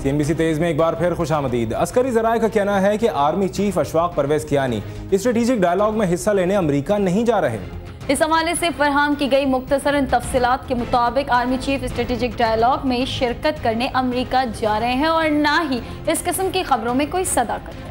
CNBC तेज में एक बार फिर खुशामदीद। अस्करी ज़राए का कहना है कि army chief Ashfaq Parvez Kayani strategic dialogue में हिस्सा लेने अमेरिका नहीं जा रहे। इस हवाले से फरहम की गई मुख्तसरन तफसीलात के मुताबिक आर्मी चीफ स्ट्रेटेजिक डायलॉग में शिरकत करने अमेरिका जा रहे हैं और ना ही इस किस्म की खबरों में कोई सदाकत है।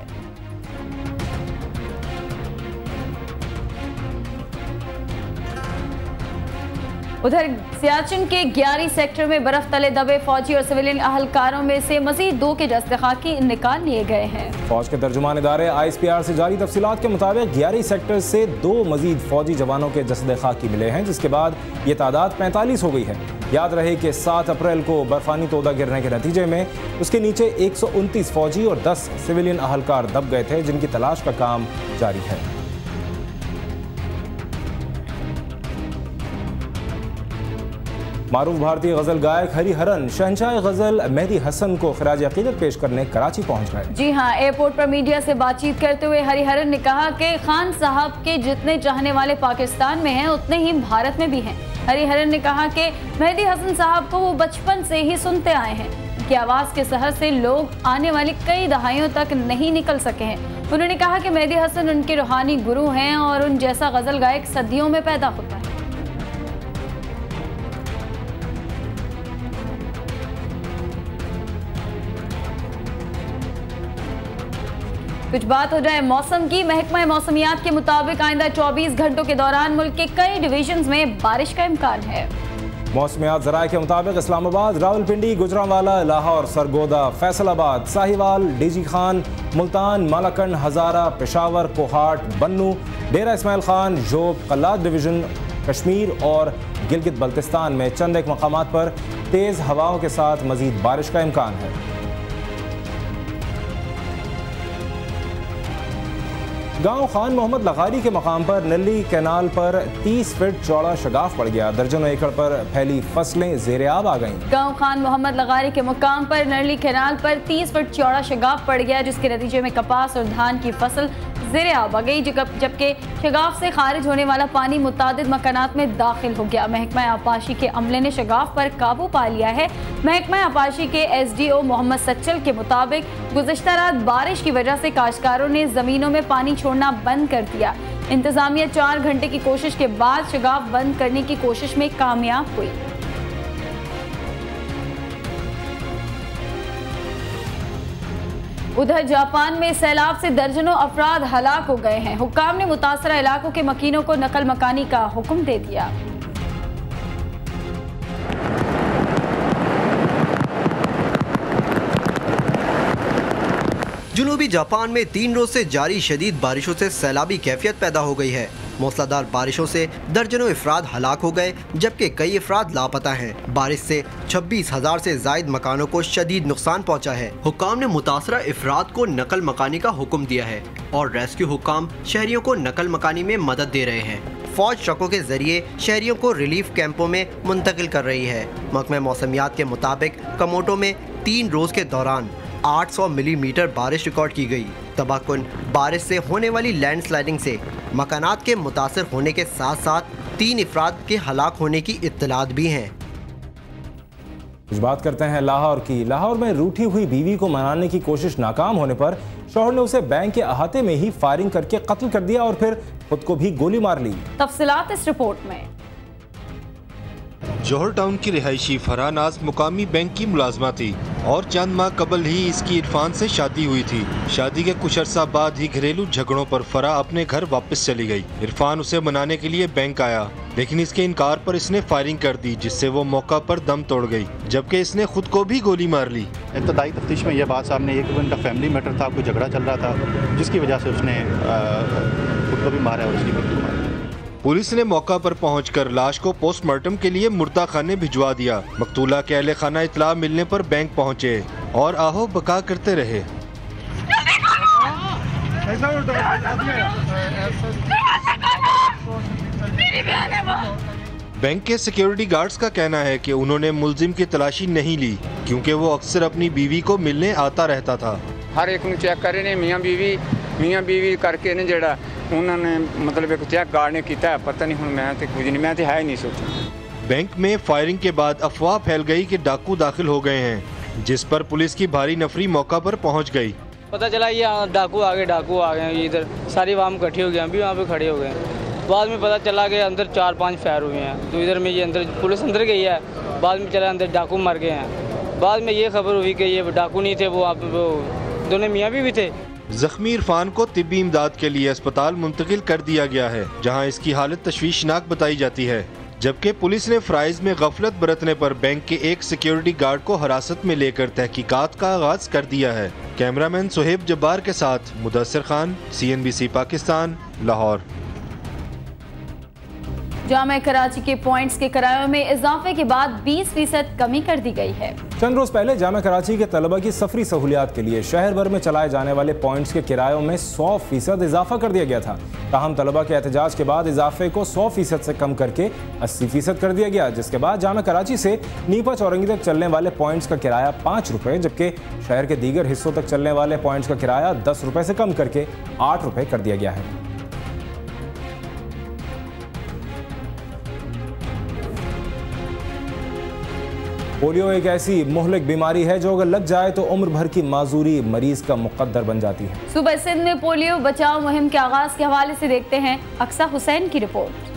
उधर सियाचिन के 11 सेक्टर में बर्फ तले दबे फौजी और सिविलियन अहलकारों में से मजीद 2 के जस्ते खाकी निकाल लिए गए हैं। फौज के तर्जुमान इदारे ISPR से जारी तफसीलात के मुताबिक 11 सेक्टर से 2 मजीद फौजी जवानों के जस्ते खाकी मिले हैं, जिसके बाद ये तादाद 45 हो गई है। याद रहे कि 7 अप्रैल को बर्फानी तोदा गिरने के नतीजे में उसके नीचे 129 फौजी और 10 सिविलियन अहलकार दब गए थे, जिनकी तलाश का काम जारी है। मारूफ भारतीय गजल गायक हरिहरन शहंशाह गजल मेहदी हसन को खिराज अकीदत पेश करने कराची पहुंच गए। जी हां, एयरपोर्ट पर मीडिया से बातचीत करते हुए हरिहरन ने कहा कि खान साहब के जितने चाहने वाले पाकिस्तान में हैं उतने ही भारत में भी हैं। हरिहरन ने कहा कि मेहदी हसन साहब को वो बचपन से ही सुनते आए हैं। उनकी आवाज़ के सहर से लोग आने वाली कई दहाइयों तक नहीं निकल सके हैं। उन्होंने कहा कि मेहदी हसन उनके रूहानी गुरु हैं और उन जैसा गजल गायक सदियों में पैदा होता है। कुछ बात हो जाए मौसम की। महकमा मौसमियात के मुताबिक आइंदा 24 घंटों के दौरान मुल्क के कई डिवीजन्स में बारिश का इम्कान है। मौसमियात ज़राए के मुताबिक इस्लामाबाद, रावलपिंडी, गुजरांवाला, लाहौर, सरगोदा, फैसलाबाद, साहिवाल, डीजी खान, मुल्तान, मालाकंड, हज़ारा, पेशावर, कोहाट, बन्नू, डेरा इस्माइल खान, जोब, कल्लाद डिवीज़न, कश्मीर और गिलगित बल्तिस्तान में चंद एक मकामात पर तेज़ हवाओं के साथ मज़ीद बारिश का इम्कान है। गांव खान मोहम्मद लगारी के मकाम पर नली कैनाल पर 30 फीट चौड़ा शगाफ पड़ गया। दर्जनों एकड़ पर फैली फसलें ज़ेर-ए-आब आ गईं। गांव खान मोहम्मद लगारी के मकाम पर नली कैनाल पर 30 फीट चौड़ा शगाफ पड़ गया, जिसके नतीजे में कपास और धान की फसल ज़ेर-ए-आब आ गई, जबकि शगाफ से खारिज होने वाला पानी मुतादिद मकानात में दाखिल हो गया। महकमा आपाशी के अमले ने शगाफ पर काबू पा लिया है। महकमा आपाशी के SDO मोहम्मद सच्चल के मुताबिक गुज़श्ता रात बारिश की वजह से काश्तकारों ने ज़मीनों में पानी छोड़ना बंद कर दिया। इंतज़ामिया 4 घंटे की कोशिश के बाद शगाफ बंद करने की कोशिश में कामयाब हुई। उधर जापान में सैलाब से दर्जनों अफराद हलाक हो गए हैं। हुक्काम ने मुतासरा इलाकों के मकीनों को नकल मकानी का हुक्म दे दिया। जुनूबी जापान में 3 रोज से जारी शदीद बारिशों से सैलाबी कैफियत पैदा हो गई है। मूसलाधार बारिशों से दर्जनों अफराद हलाक हो गए, जबकि कई अफराद लापता हैं। बारिश से 26,000 से जायद मकानों को शदीद नुकसान पहुंचा है। हुक्काम ने मुतासरा अफराद को नकल मकानी का हुक्म दिया है और रेस्क्यू हुक्काम शहरियों को नकल मकानी में मदद दे रहे हैं। फौज ट्रकों के जरिए शहरियों को रिलीफ कैंपों में मुंतकिल कर रही है। महकमा मौसमियात के मुताबिक कमोटो में 3 रोज के दौरान 800 मिलीमीटर बारिश रिकॉर्ड की गई। तबाहकुन बारिश से होने वाली लैंडस्लाइडिंग से मकानात के मुतासर होने के साथ साथ 3 अफराद के हलाक होने की इत्तलात भी हैं। कुछ बात करते हैं लाहौर की। लाहौर में रूठी हुई बीवी को मनाने की कोशिश नाकाम होने पर शौहर ने उसे बैंक के अहाते में ही फायरिंग करके कत्ल कर दिया और फिर खुद को भी गोली मार ली। तफसीलात इस रिपोर्ट में। जौहर टाउन की रिहायशी फरहान नाज मुकामी बैंक की मुलाजमा थी और चंद माह कबल ही इसकी इरफान से शादी हुई थी। शादी के कुछ अर्सा बाद ही घरेलू झगड़ों पर फरा अपने घर वापस चली गई। इरफान उसे मनाने के लिए बैंक आया, लेकिन इसके इनकार पर इसने फायरिंग कर दी, जिससे वो मौका पर दम तोड़ गई, जबकि इसने खुद को भी गोली मार ली। इब्तदाई तफ्तीश में यह बात सामने आई कि उनका फैमिली मैटर था, कोई झगड़ा चल रहा था, जिसकी वजह से उसने खुद को भी मारा और उसकी मृत्यु मारी। पुलिस ने मौका पर पहुंचकर लाश को पोस्टमार्टम के लिए मुर्दा खाने भिजवा दिया। मकतूला के अहले खाना इतला मिलने पर बैंक पहुंचे और आहो बका करते रहे। बैंक के सिक्योरिटी गार्ड्स का कहना है कि उन्होंने मुलजिम की तलाशी नहीं ली, क्योंकि वो अक्सर अपनी बीवी को मिलने आता रहता था। हर एक चेक कर रहे मियाँ बीवी करके ने जड़ा उन्होंने मतलब एक चेक गार्ड ने किया है, पता नहीं, मैं तो कुछ नहीं, मैं तो है ही नहीं सोचा। बैंक में फायरिंग के बाद अफवाह फैल गई कि डाकू दाखिल हो गए हैं। जिस पर पुलिस की भारी नफरी मौका पर पहुंच गई। पता चला ये डाकू आ गए, इधर सारी आवाम इकट्ठी हो गए, अभी वहाँ पे खड़े हो गए। बाद में पता चला कि अंदर 4-5 फायर हुए हैं, तो इधर में ये अंदर पुलिस अंदर गई है। बाद में चला अंदर डाकू मर गए हैं। बाद में ये खबर हुई कि ये डाकू नहीं थे, वो दोनों मियाँ भी थे। जख्मी इरफान को तिब्बी इमदाद के लिए अस्पताल मुंतकिल कर दिया गया है, जहां इसकी हालत तशवीशनाक बताई जाती है। जबकि पुलिस ने फ्राइज में गफलत बरतने पर बैंक के एक सिक्योरिटी गार्ड को हिरासत में लेकर तहकीकात का आगाज कर दिया है। कैमरामैन सुहेब जब्बार के साथ मुदस्सिर खान, CNBC पाकिस्तान, लाहौर। जामिया कराची के पॉइंट्स के किरायों में इजाफे के बाद 20% कमी कर दी गई है। चंद रोज पहले जामिया कराची के तलबा की सफरी सहूलियात के लिए शहर भर में चलाए जाने वाले पॉइंट्स के किरायों में 100% इजाफा कर दिया गया था। ताहम तलबा के एहतजाज के बाद इजाफे को 100% से कम करके 80% कर दिया गया, जिसके बाद जामिया कराची से नीपा चौरंगी तक चलने वाले पॉइंट्स का किराया 5 रुपये, जबकि शहर के दीगर हिस्सों तक चलने वाले पॉइंट्स का किराया 10 रुपये से कम करके 8 रुपये कर दिया गया है। पोलियो एक ऐसी मुहलिक बीमारी है जो अगर लग जाए तो उम्र भर की माजूरी मरीज का मुकद्दर बन जाती है। सूबा सिंध में पोलियो बचाव मुहिम के आगाज के हवाले से देखते हैं अक्सा हुसैन की रिपोर्ट।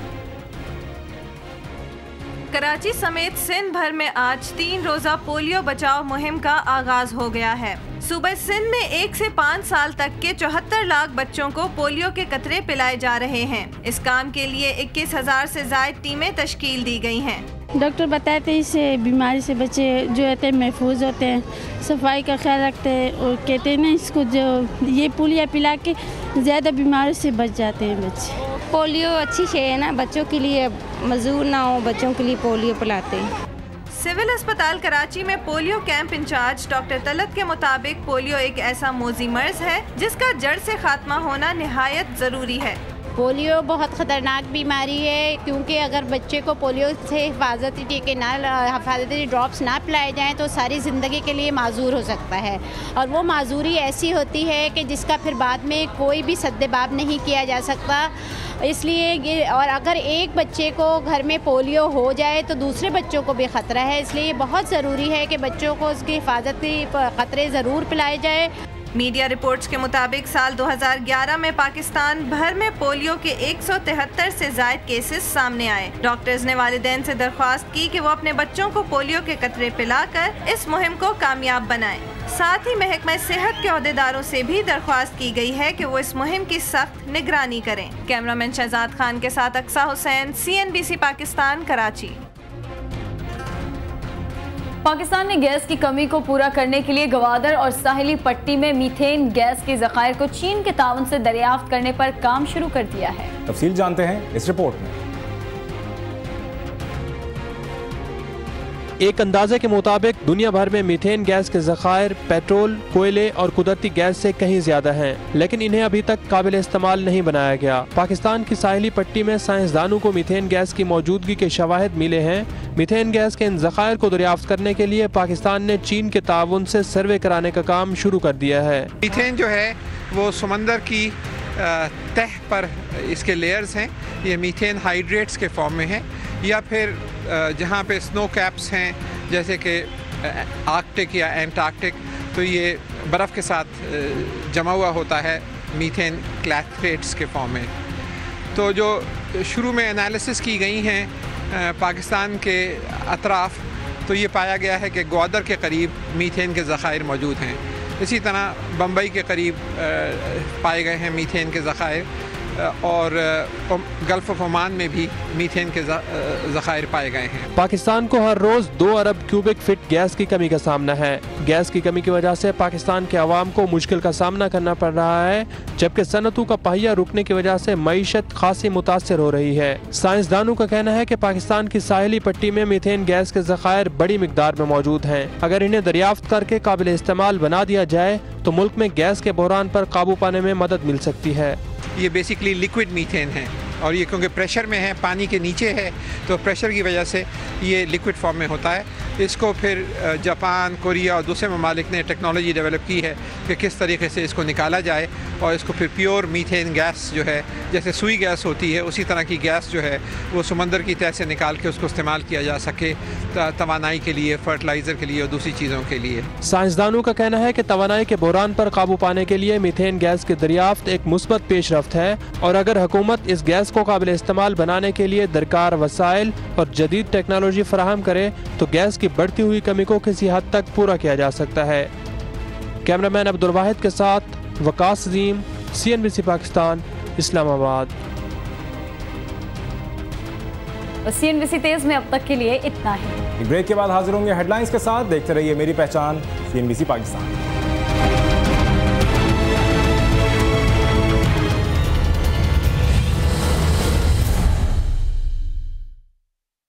कराची समेत सिंध भर में आज 3 रोजा पोलियो बचाव मुहिम का आगाज हो गया है। सूबा सिंध में 1 से 5 साल तक के 74 लाख बच्चों को पोलियो के कतरे पिलाए जा रहे हैं। इस काम के लिए 21,000 से ज्यादा टीमें तश्कील दी गई हैं। डॉक्टर बताते हैं इससे बीमारी से बच्चे जो रहते हैं महफूज होते हैं, सफाई का ख्याल रखते हैं और कहते हैं ना इसको जो ये पोलियो पिला के ज़्यादा बीमारी से बच जाते हैं बच्चे। पोलियो अच्छी शे है ना, बच्चों के लिए मजबूर ना हो, बच्चों के लिए पोलियो पिलाते हैं। सिविल अस्पताल कराची में polio camp incharge doctor Talat के मुताबिक पोलियो एक ऐसा मोजी मर्ज है जिसका जड़ से खात्मा होना निहायत ज़रूरी है। पोलियो बहुत ख़तरनाक बीमारी है, क्योंकि अगर बच्चे को पोलियो से हिफाजती टीके हिफाजती ड्रॉप्स ना पिलाए जाएं तो सारी ज़िंदगी के लिए माजूर हो सकता है। और वो माजूरी ऐसी होती है कि जिसका फिर बाद में कोई भी सद्देबाब नहीं किया जा सकता। इसलिए ये, और अगर एक बच्चे को घर में पोलियो हो जाए तो दूसरे बच्चों को भी ख़तरा है। इसलिए ये बहुत ज़रूरी है कि बच्चों को उसकी हिफाजती क़तरे ज़रूर पिलाए जाए। मीडिया रिपोर्ट्स के मुताबिक साल 2011 में पाकिस्तान भर में पोलियो के 173 से ज़ायद केसेस सामने आए। डॉक्टर्स ने वालिदैन से दरख्वास्त की कि वो अपने बच्चों को पोलियो के कतरे पिलाकर इस मुहिम को कामयाब बनाएं। साथ ही महकमा सेहत के अहदेदारों से भी दरख्वास्त की गई है कि वो इस मुहिम की सख्त निगरानी करें। कैमरामैन शहजाद खान के साथ अक्सा हुसैन, CNBC पाकिस्तान, कराची। पाकिस्तान ने गैस की कमी को पूरा करने के लिए गवादर और साहिली पट्टी में मीथेन गैस के ज़खायर को चीन के ताउन से दरियाफ्त करने पर काम शुरू कर दिया है। तफसील जानते हैं इस रिपोर्ट में। एक अंदाजे के मुताबिक दुनिया भर में मीथेन गैस के ज़खायर पेट्रोल, कोयले और कुदरती गैस से कहीं ज्यादा हैं, लेकिन इन्हें अभी तक काबिल इस्तेमाल नहीं बनाया गया। पाकिस्तान की साहिली पट्टी में साइंसदानों को मीथेन गैस की मौजूदगी के शवाहिद मिले हैं। मीथेन गैस के इन ज़खायर को दरियाफ्त करने के लिए पाकिस्तान ने चीन के ताउन से सर्वे कराने का काम शुरू कर दिया है। मीथेन जो है वो समंदर की तह पर इसके लेयर्स हैं। ये मीथेन हाइड्रेट्स के फॉर्म में है, या फिर जहाँ पे स्नो कैप्स हैं जैसे कि आर्कटिक या एंटार्कटिक, तो ये बर्फ़ के साथ जमा हुआ होता है मीथेन क्लैथरेट्स के फॉर्म में। तो जो शुरू में एनालिसिस की गई हैं पाकिस्तान के अतराफ़, तो ये पाया गया है कि ग्वादर के करीब मीथेन के ज़खायर मौजूद हैं। इसी तरह बम्बई के करीब पाए गए हैं मीथेन के ज़खायर, और गल्फ ऑफ ओमान में भी मीथेन के ज़खायर पाए गए हैं। पाकिस्तान को हर रोज 2 अरब क्यूबिक फीट गैस की कमी का सामना है। गैस की कमी की वजह से पाकिस्तान के अवाम को मुश्किल का सामना करना पड़ रहा है, जबकि सनतों का पहिया रुकने की वजह से मईशत खासी मुतासर हो रही है। साइंसदानों का कहना है कि पाकिस्तान की साहिली पट्टी में मीथेन गैस के ज़खायर बड़ी मिकदार में मौजूद हैं। अगर इन्हें दरियाफ्त करके काबिल इस्तेमाल बना दिया जाए तो मुल्क में गैस के बहरान पर काबू पाने में मदद मिल सकती है। ये बेसिकली लिक्विड मीथेन है, और ये क्योंकि प्रेशर में है, पानी के नीचे है, तो प्रेशर की वजह से ये लिक्विड फॉर्म में होता है। इसको फिर जापान, कोरिया और दूसरे ममालिक ने टेक्नोलॉजी डेवलप की है कि किस तरीके से इसको निकाला जाए और इसको फिर प्योर मीथेन गैस जो है, जैसे सुई गैस होती है उसी तरह की गैस जो है वो समंदर की तह से निकाल के उसको इस्तेमाल किया जा सके तवानाई के लिए, फर्टिलाइज़र के लिए और दूसरी चीज़ों के लिए। साइंसदानों का कहना है कि तवानाई के बहरान पर काबू पाने के लिए मीथेन गैस की दरियाफ्त एक मुस्बत पेशरफ्त है और अगर हुकूमत इस गैस को काबिल इस्तेमाल बनाने के लिए दरकार वसाइल और जदीद टेक्नोलॉजी फराहम करे तो गैस की बढ़ती हुई कमी को किसी हद तक पूरा किया जा सकता है। कैमरामैन अब्दुल वाहिद के साथ वकास अजीम, CNBC पाकिस्तान, इस्लामाबाद। CNBC तेज में अब तक के लिए इतना ही। ब्रेक के बाद हाजिर होंगे हेडलाइंस के साथ। देखते रहिए मेरी पहचान CNBC पाकिस्तान।